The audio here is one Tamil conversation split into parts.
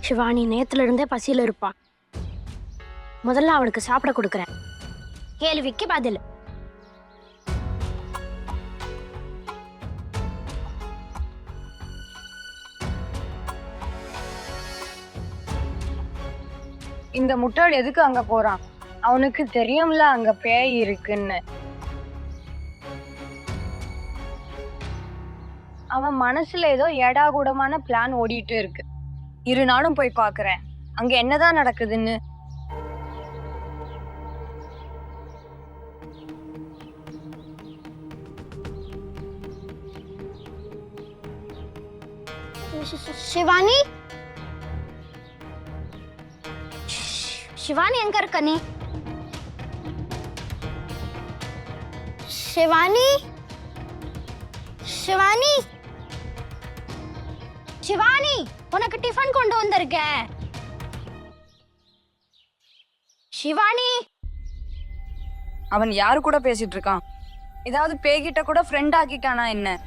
சிவானி நேத்துல இருந்தே பசியில இருப்பா. முதல்ல அவளுக்கு சாப்பிட கொடுக்கறேன். கேள்விக்கு பதில். இந்த முட்டாள் எதுக்கு அங்க போறான்? அவனுக்கு தெரியும்ல அங்க பேய் இருக்குன்னு. அவன் மனசுல ஏதோ ஏடாகூடமான பிளான் ஓடிட்டு இருக்கு. இரு நானும் போய் பாக்குறேன் அங்க என்னதான் நடக்குதுன்னு. சிவானி, சிவானி எங்க இருக்க நீ? சிவானி, சிவானி, சிவானி, உனக்கு டிஃபன் கொண்டு வந்திருக்கேன். சிவானி. அவன் யாரு கூட பேசிட்டு இருக்கான்? ஏதாவது பேய்கிட்ட கூட ஃப்ரெண்ட் ஆக்கிட்டானா என்ன?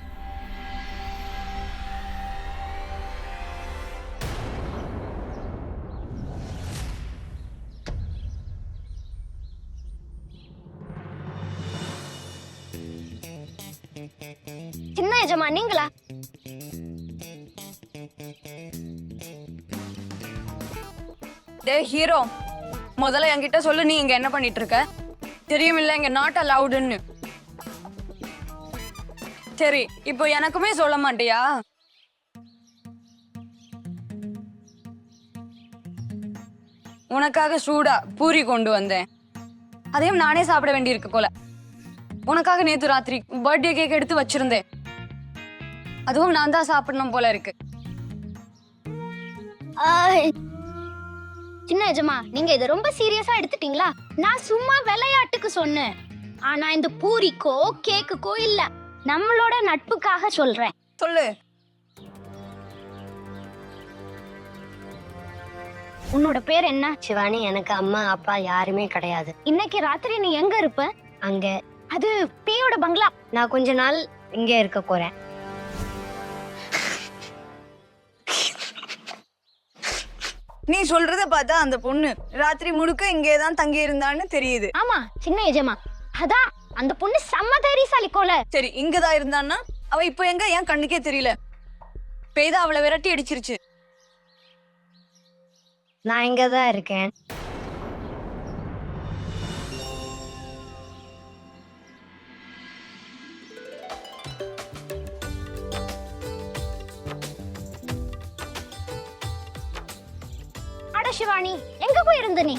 சின்ன எஜமா நீங்களா? டேய் ஹீரோ, முதல்ல என்கிட்ட சொல்லு, நீ இங்க என்ன பண்ணிட்டு இருக்க? தெரியுமில்ல இங்க நாட் அலவுடுன்னு. சரி, இப்போ எனக்குமே சொல்ல மாட்டியா? உனக்காக சூடா பூரி கொண்டு வந்தேன். அதையும் நானே சாப்பிட வேண்டியிருக்கு போல. உனக்காக நேத்து ராத்திரி பர்த்டே கேக் எடுத்து வச்சிருந்தேன். அதுவும் நான் தான் சாப்பிடணும் போல இருக்கு. சின்ன எஜமா, நீங்க இதை ரொம்ப சீரியஸா எடுத்துட்டீங்களா? நான் சும்மா விளையாட்டுக்கு சொன்னேன். ஆனா இந்த பூரிக்கோ கேக்குக்கோ இல்ல, நம்மளோட நட்புக்காக சொல்றேன். சொல்லு. உன்னோட பேர் என்ன? சிவானி, எனக்கு அம்மா அப்பா யாருமே கிடையாது. இன்னைக்கு ராத்திரி நீ எங்க இருப்ப? அங்க. அது பேயோட பங்களா. நான் கொஞ்ச நாள் இங்க இருக்க போறேன். நீ சொல்றத பார்த்தா அந்த பொண்ணு ராத்திரி முழுக்க இங்கேதான் தங்கி இருந்தான்னு தெரியுது. ஆமா சின்ன எஜமா, அதான் அந்த பொண்ணு செம்ம தைரியசாலி கோல. சரி, இங்கதான் இருந்தான்னா அவ இப்ப எங்க? என் கண்ணுக்கே தெரியல. பேய்தான் அவளை விரட்டி அடிச்சிருச்சு. நான் இங்கதான் இருக்கேன். அட சிவானி, எங்க போயிருந்த நீ?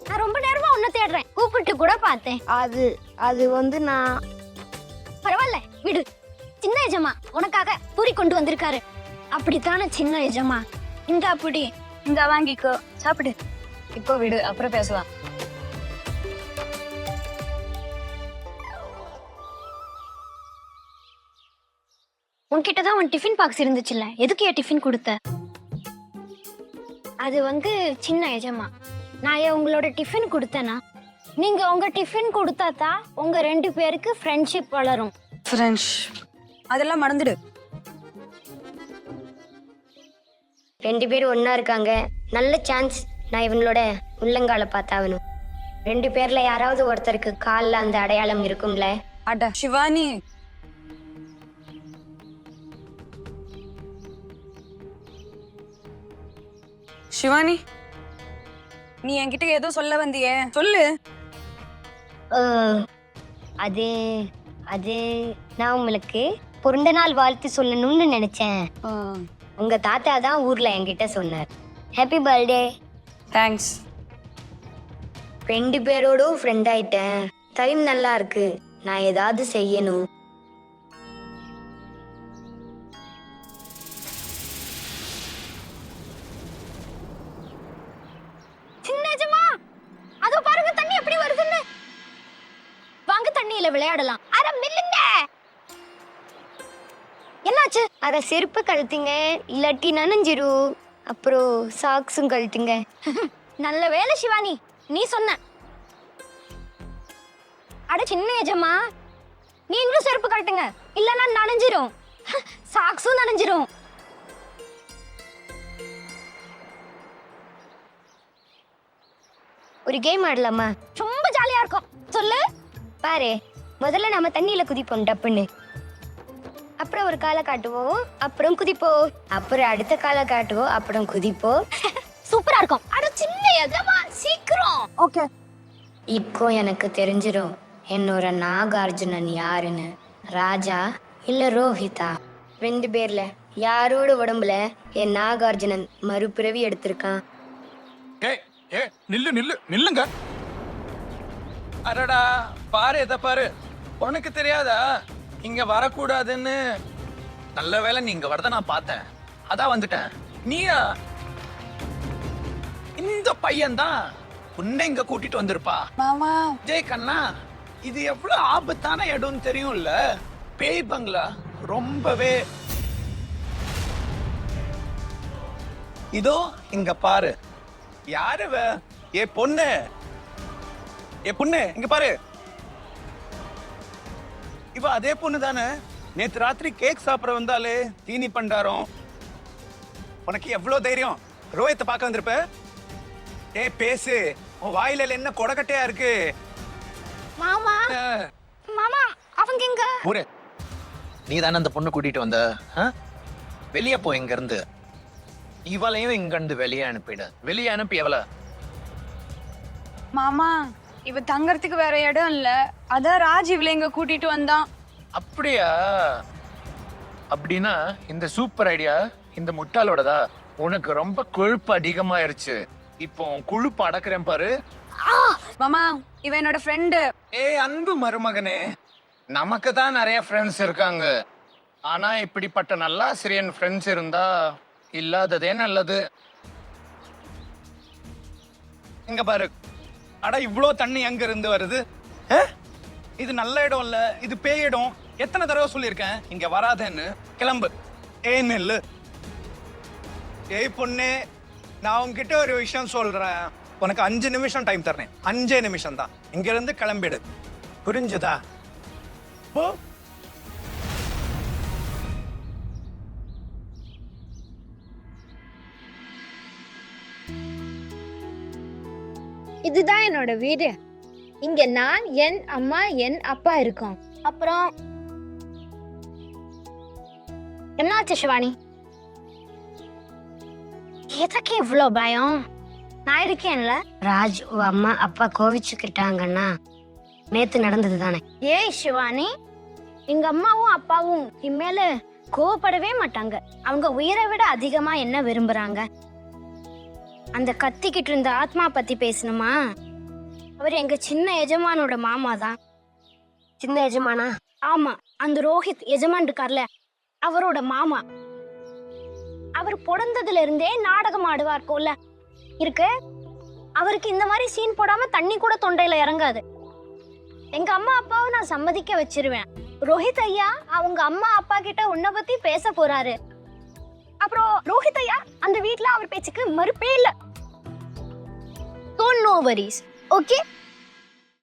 நான் ரொம்ப நேரமா உன்னை தேடுறேன், கூப்பிட்டு கூட பார்த்தேன். அது வந்து நான். பரவாயில்ல விடு. சின்ன எஜமா உனக்காக பூரி கொண்டு வந்திருக்காரு. அப்படித்தானே சின்ன எஜமா? இந்த அப்படி இந்த வாங்கிக்கோ, சாப்பிடு. இப்போ விடு, அப்புறம் பேசலாம். உன்கிட்டதான் உன் டிஃபின் பாக்ஸ் இருந்துச்சுல்ல, எதுக்கு ஏன் டிஃபின் கொடுத்த? அது வந்து சின்ன எஜமா, நான் ஏன் உங்களோட டிஃபின் கொடுத்தேனா? நீங்க உங்க டிஃபின் கொடுத்தாத்தா உங்க 2 பேருக்கு ஃப்ரெண்ட்ஷிப் வளரும். ஃப்ரெண்ட்ஸ் அதெல்லாம் மறந்துடு. 2 பேரும் ஒன்னா இருக்காங்க. நல்ல சான்ஸ். நான் இவங்களோட உள்ளங்கால பார்த்தாகணும். 2 பேர்ல யாராவது ஒருத்தருக்கு கால்ல அந்த அடையாளம் இருக்கும்ல. அட சிவானி, சிவானி, நீ என்கிட்ட ஏதோ சொல்ல வந்தியே, சொல்லு. அது அது நான் உங்களுக்கு பிறந்த நாள் வாழ்த்து சொல்லணும்னு நினைச்சேன். உங்க தாத்தா தான் ஊர்ல என்கிட்ட சொன்னார். Happy birthday. தேங்க்ஸ். 2 பேரோடும் ஃப்ரெண்ட் ஆயிட்டேன். டைம் நல்லா இருக்கு. நான் ஏதாவது செய்யணும். சின்ன எஜமா, அதோ பாருங்க தண்ணி எப்படி வருதுன்னு. வாங்க தண்ணியில விளையாடலாம். அட மில்லுங்க. என்னாச்சு? அத செருப்பு கழட்டுங்க, இல்லாட்டி நனைஞ்சிரும். அப்புறம் சாக்ஸும் கழட்டுங்க. நல்ல வேலை சிவானி, நீ சொன்ன. அட சின்ன எஜமா, நீங்களும் செருப்பு கழட்டுங்க, இல்லைன்னா நனைஞ்சிரும். சாக்ஸும் நனைஞ்சிரும். ஒரு கேம் ஆடலாமா? ரொம்ப ஜாலியா இருக்கும். சொல்லு. பாரு, முதல்ல நம்ம தண்ணியில குதிப்போம் டப்புன்னு. அப்புறம் ஒரு காலை காட்டுவோம், அப்புறம் குதிப்போம். அப்புறம் அடுத்த காலை காட்டுவோம், அப்புறம் குதிப்போம். சூப்பரா இருக்கும். அட சின்ன எஜமா, சீக்கிரம். ஓகே. இப்போ எனக்கு தெரிஞ்சிடும் என்னோட நாகார்ஜுனன் யாருன்னு. ராஜா இல்ல ரோஹிதா, 2 பேர்ல யாரோட உடம்புல என் நாகார்ஜுனன் மறுபிறவி எடுத்திருக்கான்? நில்லுங்க. அடடா, பாரு இத பாரு. உனக்கு தெரியாதா இங்க வரக்கூடாதுன்னு? நல்ல வேளை நீங்க வரத நான் பார்த்தேன், அதான் வந்துட்டேன். நீயா? இந்த பையன் தான் உன்னை இங்க கூட்டிட்டு வந்திருப்பா. மாமா, ஜெய் கண்ணா, இது எவ்வளவு ஆபத்தான இடம்னு தெரியும்ல? பேய் பங்களா, ரொம்பவே. இதோ இங்க பாரு. யாரு இவ? ஏ பொண்ணு, இங்க பாரு. இவ அதே பொண்ணு தானே நேத்து ராத்திரி கேக் சாப்பிட வந்தாலே, தீனி பண்டாரம். உனக்கு எவ்வளவு தைரியம் ரோஹித்தை பார்க்க வந்திருப்ப? ஏ பேசு, உன் வாயில என்ன கொடக்கட்டையா இருக்கு? மாமா, மாமா அவங்க எங்க? ஊரே, நீ தானே அந்த பொண்ணு கூட்டிட்டு வந்த? வெளியே போ இங்க இருந்து. இவளையும் இங்க இருந்து வெளியே அனுப்பிடு. வெளியே அனுப்பி எவள? மாமா, இவ தங்கறதுக்கு வேற இடம் இல்ல, அதான் ராஜ் இவளை இங்க கூட்டிட்டு வந்தான். அப்படியா? அப்படின்னா இந்த சூப்பர் ஐடியா இந்த முட்டாளோடதா? உனக்கு ரொம்ப கொழுப்பு அதிகமாயிருச்சு. இப்போ கொழுப்பு அடக்குறேன் பாரு. மாமா, இவ என்னோட ஃப்ரெண்டு. ஏய் அன்பு மருமகனே, நமக்கு தான் நிறைய ஃப்ரெண்ட்ஸ் இருக்காங்க. ஆனா இப்படிப்பட்ட நல்லாசிரியன் ஃப்ரெண்ட்ஸ் இருந்தா இல்லாததே நல்லது. இங்க பாரு. அட, இவ்ளோ தண்ணி எங்க இருந்து வருது? இது நல்ல இடம் இல்ல, இது பேய் இடம். எத்தனை தடவை சொல்லியிருக்கேன் இங்க வராதேன்னு? கிளம்பு. ஏய் நெல்லு. ஏய் பொண்ணே, நான் உன்கிட்ட ஒரு விஷயம் சொல்றேன். உனக்கு 5 நிமிஷம் டைம் தரேன். 5 நிமிஷம் தான். இங்க இருந்து கிளம்பிடு. புரிஞ்சுதா? போ. இதுதான் என்னோட வீடு. இங்க நான், என் அம்மா, என் அப்பா இருக்கோம். அப்புறம் என்னாச்சு சிவானி? எதுக்கு இவ்ளோ பயம்? நான் இருக்கேன்ல. ராஜ், உன் அம்மா அப்பா கோவிச்சுக்கிட்டாங்கன்னா நேத்து நடந்தது தானே. ஏய் சிவானி, எங்க அம்மாவும் அப்பாவும் இனிமேல கோவப்படவே மாட்டாங்க. அவங்க உயிரை விட அதிகமா என்ன விரும்புறாங்க? அந்த கத்திக்கிட்டு இருந்த ஆத்மா பத்தி பேசணுமா? அவர் எங்க சின்ன எஜமானோட மாமா தான். சின்ன எஜமானா? ஆமா, அந்த ரோஹித் எஜமான் இருக்கார்ல, அவரோட மாமா. அவர் பிறந்ததுல இருந்தே நாடகம் ஆடுவார் போல இருக்கு. அவருக்கு இந்த மாதிரி சீன் போடாம தண்ணி கூட தொண்டையில இறங்காது. எங்க அம்மா அப்பாவை நான் சம்மதிக்க வச்சிருவேன். ரோஹித் ஐயா அவங்க அம்மா அப்பா கிட்ட உன்னை பத்தி பேச போறாரு. அப்புறம் ரோஹித் ஐயா அந்த வீட்ல அவர் பேச்சுக்கு மறுப்பே இல்ல. No worries, okay?